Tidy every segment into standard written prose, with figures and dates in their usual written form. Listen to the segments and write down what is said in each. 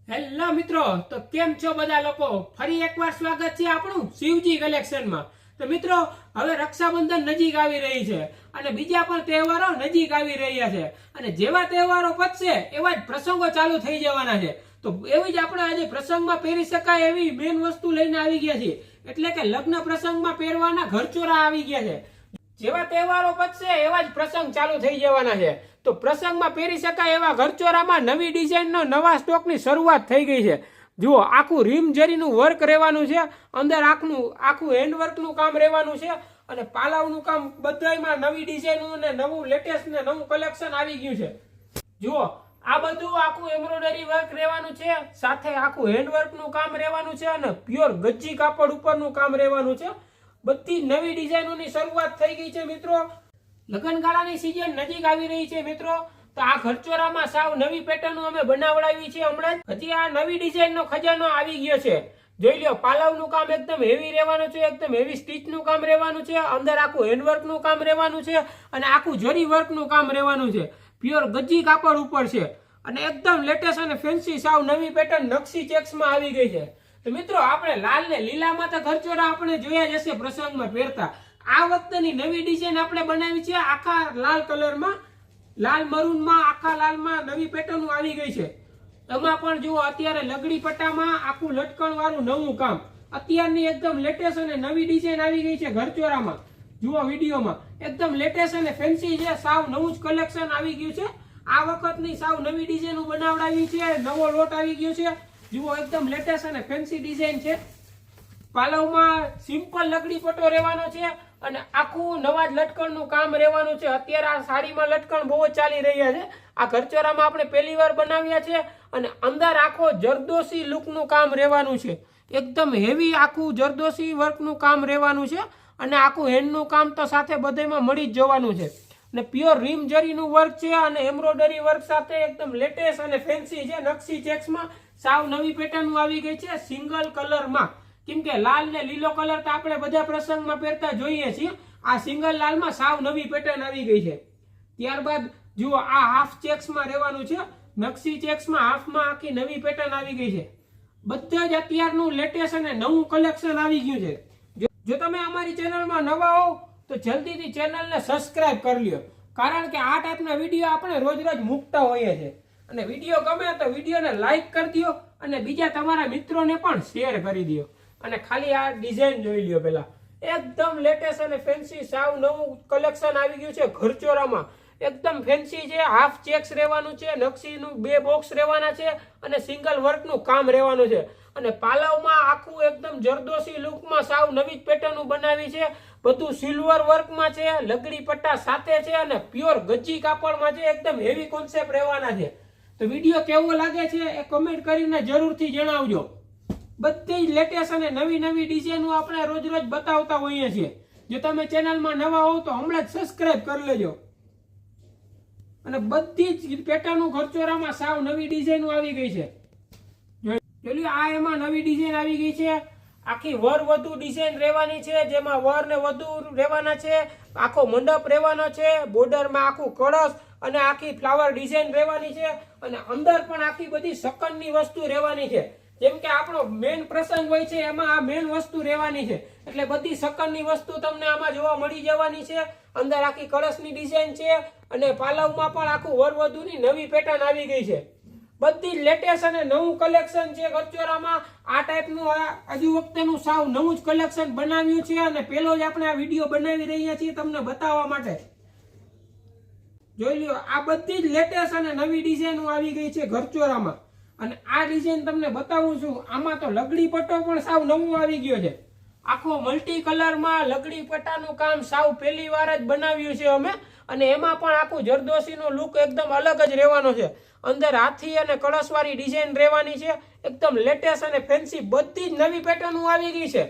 Hello મિત્રો, તો કેમ છો બધા લોકો? ફરી એકવાર સ્વાગત છે આપણું શિવજી કલેક્શનમાં। તો મિત્રો, હવે રક્ષાબંધન નજીક આવી રહી છે અને બીજા પણ તહેવારો નજીક આવી રહ્યા છે અને જેવા તહેવારો પતશે એવા જ પ્રસંગો ચાલુ થઈ જવાના છે। તો એવી જ આપણે આજે પ્રસંગમાં પહેરી શકાય એવી મેન વસ્તુ લઈને આવી ગયા છીએ, એટલે કે લગ્ન પ્રસંગમાં પહેરવાના ઘરચોરા આવી ગયા છે। જેવા તહેવારો પતશે એવા જ પ્રસંગ ચાલુ થઈ જવાના છે। તો પ્રસંગમાં પહેરી શકાય એવા ઘરચોરામાં નવી ડિઝાઇનનો નવા સ્ટોકની શરૂઆત થઈ ગઈ છે। જુઓ, આખું રીમ જરીનું વર્ક રહેવાનું છે, અંદર આખું હેન્ડવર્કનું કામ રહેવાનું છે અને પાલાવનું કામ બધામાં નવી ડિઝાઇનનું ને નવું લેટેસ્ટ ને નવું કલેક્શન આવી ગયું છે। જુઓ, આ બધું આખું એમ્બ્રોઇડરી વર્ક રહેવાનું છે, સાથે આખું હેન્ડવર્કનું કામ રહેવાનું છે અને પ્યોર ગજ્જી કાપડ ઉપરનું કામ રહેવાનું છે। બધી નવી ડિઝાઇનોની શરૂઆત થઈ ગઈ છે મિત્રો। લગ્નગાળાની સીઝન નજીક આવી રહી છે મિત્રો, તો આ ઘરચોરામાં સાવ નવી પેટર્ન અમે બનાવડાવી છે હમણાં જ। હજી આ નવી ડિઝાઇનનો ખજાનો આવી ગયો છે। જોઈ લ્યો, પાલવનું કામ એકદમ હેવી રહેવાનું છે, એકદમ હેવી સ્ટીચનું કામ રહેવાનું છે, અંદર આખું હેન્ડવર્કનું કામ રહેવાનું છે અને આખું જરી વર્કનું કામ રહેવાનું છે। પ્યોર ગજ્જી કાપડ ઉપર છે અને એકદમ લેટેસ્ટ અને ફેન્સી સાવ નવી પેટર્ન નકશી ચેક્સમાં આવી ગઈ છે। તો મિત્રો, આપણે લાલ ને લીલામાં તો ઘરચોરા આપણે જોયા જ હશે પ્રસંગમાં પહેરતા। આ વખતની નવી ડિઝાઇન આપણે બનાવી છે આખા લાલ કલરમાં, લાલ મરૂનમાં, આખા લાલમાં નવી પેટર્ન આવી ગઈ છે। એમાં પણ જુઓ, અત્યારે લગડી પટ્ટામાં આખું લટકણ વાળું નવું કામ, અત્યારની એકદમ લેટેસ્ટ અને નવી ડિઝાઇન આવી ગઈ છે ઘરચોરામાં। જુઓ વિડીયોમાં, એકદમ લેટેસ્ટ અને ફેન્સી છે, સાવ નવું જ કલેક્શન આવી ગયું છે। આ વખતની સાવ નવી ડિઝાઇન બનાવડાવી છે, નવો લોટ આવી ગયો છે। જુઓ, એકદમ લેટેસ્ટ અને ફેન્સી ડિઝાઇન છે। પાલવમાં સિમ્પલ લગડી પટ્ટો રહેવાનો છે અને આખું નવા જ લટકણનું કામ રહેવાનું છે। અત્યારે આ સાડીમાં લટકણ બહુ જ ચાલી રહ્યા છે। આ ઘરચોરામાં આપણે પહેલી વાર બનાવ્યા છે અને અંદર આખો જરદોશી લુકનું કામ રહેવાનું છે, એકદમ હેવી આખું જરદોશી વર્કનું કામ રહેવાનું છે અને આખું હેન્ડનું કામ તો સાથે બધામાં મળી જ જવાનું છે અને પ્યોર રીમ જરીનું વર્ક છે અને એમ્બ્રોઇડરી વર્ક સાથે એકદમ લેટેસ્ટ અને ફેન્સી છે, નકશી ચેક્સમાં સાવ નવી પેટર્ન આવી ગઈ છે સિંગલ કલરમાં। કેમ કે લાલ ને લીલો કલર તો આપણે બધા પ્રસંગમાં પહેરતા જોઈએ છીએ, આ સિંગલ લાલમાં સાવ નવી પેટર્ન આવી ગઈ છે। ત્યારબાદ જુઓ, આ હાફ ચેક્સમાં રહેવાનું છે, નકશી ચેક્સમાં હાફમાં આખી નવી પેટર્ન આવી ગઈ છે। બધા જ અત્યારનું લેટેસ્ટ અને નવું કલેક્શન આવી ગયું છે। જો તમે અમારી ચેનલમાં નવા હો તો જલ્દીથી ચેનલને સબસ્ક્રાઇબ કરી લ્યો, કારણ કે આ ટાઈપના વિડીયો આપણે રોજ રોજ મૂકતા હોઈએ છીએ અને વિડીયો ગમે તો વિડીયોને લાઈક કરી દો અને બીજા તમારા મિત્રોને પણ શેર કરી દો। અને ખાલી આ ડિઝાઇન જોઈ લ્યો, પેલા એકદમ લેટેસ્ટ અને ફેન્સી સાવ નવું કલેક્શન આવી ગયું છે ઘરચોરામાં, એકદમ ફેન્સી છે। હાફ ચેક્સ રહેવાનું છે, નકશીનું 2 બોક્સ રહેવાના છે અને સિંગલ વર્કનું કામ રહેવાનું છે અને પાલવમાં આખું એકદમ જરદોશી લુકમાં સાવ નવી પેટર્ન બનાવી છે। બધું સિલ્વર વર્કમાં છે, લગડી પટ્ટા સાથે છે અને પ્યોર ગજ્જી કાપડમાં છે, એકદમ હેવી કોન્સેપ્ટ રહેવાના છે। તો વિડીયો કેવો લાગે છે એ કમેન્ટ કરીને જરૂરથી જણાવજો। બધી જ લેટેસ્ટ અને નવી નવી ડિઝાઇનો આપણે રોજ રોજ બતાવતા હોઈએ છીએ। જો તમે ચેનલમાં નવા હો તો હમણાં જ સબસ્ક્રાઇબ કરી લેજો। અને બધી જ પેટર્નો ઘરચોરામાં સાવ નવી ડિઝાઇનો આવી ગઈ છે। જોઈ આ એમાં નવી ડિઝાઇન આવી ગઈ છે, આખી વર વધુ ડિઝાઇન રહેવાની છે, જેમાં વર ને વધુ રહેવાના છે, આખો મંડપ રહેવાનો છે, બોર્ડરમાં આખું કળશ અને આખી ફ્લાવર ડિઝાઇન રહેવાની છે અને અંદર પણ આખી બધી શકનની વસ્તુ રહેવાની છે। જેમ કે આપણો મેન પ્રસંગ હોય છે એમાં આ મેન વસ્તુ રહેવાની છે, એટલે બધી શકનની વસ્તુ તમને આમાં જોવા મળી જવાની છે। અંદર આખી કળશની ડિઝાઇન છે અને પાલવમાં પણ આખું વરવધુની નવી પેટર્ન આવી ગઈ છે। બધી લેટેસ્ટ અને નવું કલેક્શન છે ઘરચોરામાં। આ ટાઈપનું હજુ વખતેનું સાવ નવું જ કલેક્શન બનાવ્યું છે અને પેલો જ આપણે આ વિડીયો બનાવી રહ્યા છીએ તમને બતાવવા માટે। જોઈ લ્યો, આ બધી જ લેટેસ્ટ અને નવી ડિઝાઇનો આવી ગઈ છે ઘરચોરામાં અને આ ડિઝાઇન તમને બતાવું છું। આમાં તો લગડી પટ્ટો પણ સાવ નવો આવી ગયો છે, આખો મલ્ટી કલરમાં લગડી પટ્ટાનું કામ સાવ પહેલી વાર જ બનાવ્યું છે અમે અને એમાં પણ આખું જરદોશીનો લુક એકદમ અલગ જ રહેવાનો છે। અંદર હાથી અને કળશવાળી ડિઝાઇન રહેવાની છે, એકદમ લેટેસ્ટ અને ફેન્સી બધી જ નવી પેટર્નો આવી ગઈ છે।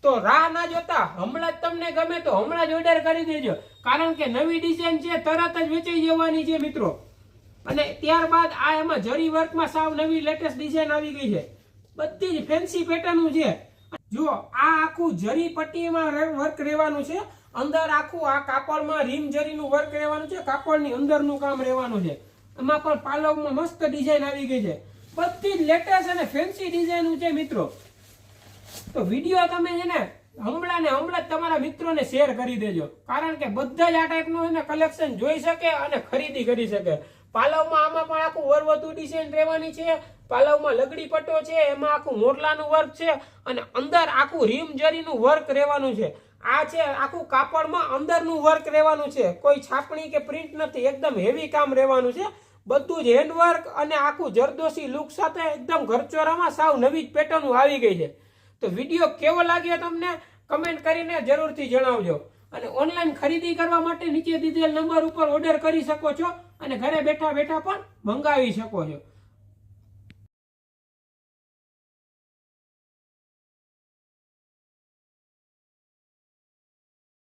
તો રાહ ના જોતા હમણાં જ તમને ગમે તો હમણાં જ ઓર્ડર કરી દેજો, કારણ કે નવી ડિઝાઇન છે તરત જ વેચાઈ જવાની છે મિત્રો। અને ત્યારબાદ આ એમાં જરી વર્કમાં સાવ નવી લેટેસ્ટ ડિઝાઇન આવી ગઈ છે, બધી જ ફેન્સી પેટર્ન છે। જુઓ, આ આખું જરી પટ્ટીમાં વર્ક રહેવાનું છે, અંદર આખું આ કાપડમાં રીમ જરીનું વર્ક રહેવાનું છે, કાપડની અંદરનું કામ રહેવાનું છે। એમાં પણ પાલવમાં મસ્ત ડિઝાઇન આવી ગઈ છે। બધી જ લેટેસ્ટ અને ફેન્સી ડિઝાઇન છે મિત્રો. તો વિડીયો તમે છે ને હમણાં જ તમારા મિત્રોને શેર કરી દેજો, કારણ કે બધા જ આ ટાઈપનું કલેક્શન જોઈ શકે અને ખરીદી કરી શકે. પાલવમાં આમાં પણ આખું વરવધુ ડિઝાઇન રહેવાની છે. પાલવમાં લગડી પટ્ટો છે, એમાં આખું મોરલાનું વર્ક છે અને અંદર આખું રીમ જરીનું વર્ક રહેવાનું છે. આ છે આખું કાપડમાં અંદરનું વર્ક રહેવાનું છે, કોઈ છાપણી કે પ્રિન્ટ નથી, એકદમ હેવી કામ રહેવાનું છે. બધું જ હેન્ડવર્ક અને આખું જરદોશી લુક સાથે એકદમ ઘરચોરામાં સાવ નવી જ પેટર્ન આવી ગઈ છે. તો વિડીયો કેવો લાગ્યો તમને કમેન્ટ કરીને જરૂરથી જણાવજો. અને ઓનલાઈન ખરીદી કરવા માટે નીચે દીધેલ નંબર ઉપર ઓર્ડર કરી શકો છો અને ઘરે બેઠા બેઠા પણ મંગાવી શકો છો.